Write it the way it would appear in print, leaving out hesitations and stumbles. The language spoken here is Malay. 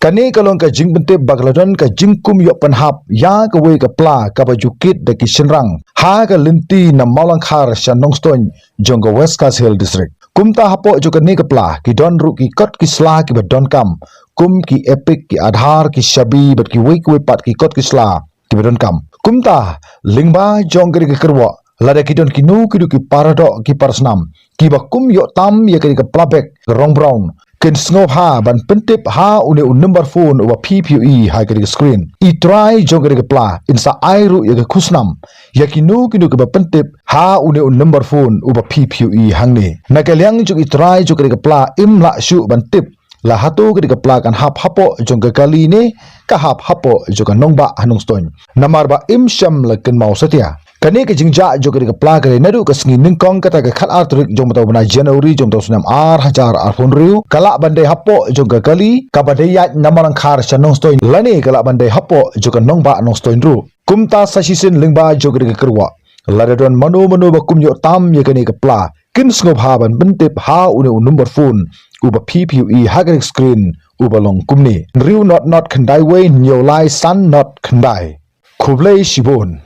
Kani kalong ka jing Pyntip bagladon ka jing kum yo Pynhap ya ka we ka pla ka bajukit da ki shinrang ha ka linti na malangkhar shan nongston jonga West Coast Hill District. Kumta hapo jo ka ni ka pla ki don ru ki kot ki sla ki badon kam kum ki epic ki adhar ki shabi bat ki we pat ki kot ki sla ki badon kam. Kumta lingba jong ka kerwa lada ki don ki nu ki du ki parado ki parsnam ki ba kum yo tam ya ka plabek rong brown ken Sngewbha ban Pyntip ha une un number phone wa PPE ha ke screen I try jong ke pla insa airu ya ke khusnam ya kinu ke ba Pyntip ha une un number phone wa PPE hangni na ke liang ju I try ju ke pla imla shu ban tip la hatu ke pla kan hap hapo jong ke kali ne ka hap hapo ju kan nongba hanung ston namar ba im sham la ken mau satia kani ke jingja jo ke pla ke nadu ke sngi ningkong kata ke khat artrik jong mata bana January jong tau sunam hajar phone riu kala bandai hapo jong ke kali ka bandai ya namarang khar chanong stoin lani kala bandai hapo jo ke nongba nong stoin ru kumta sasisin lingba jo ke kerwa ladadon manu ba kum yo tam ye kani ke pla kin Sngewbha ban Pyntip ha une number phone uba PPE hagar screen uba long kumni riu not khandai we nyolai san not khandai khublei shibon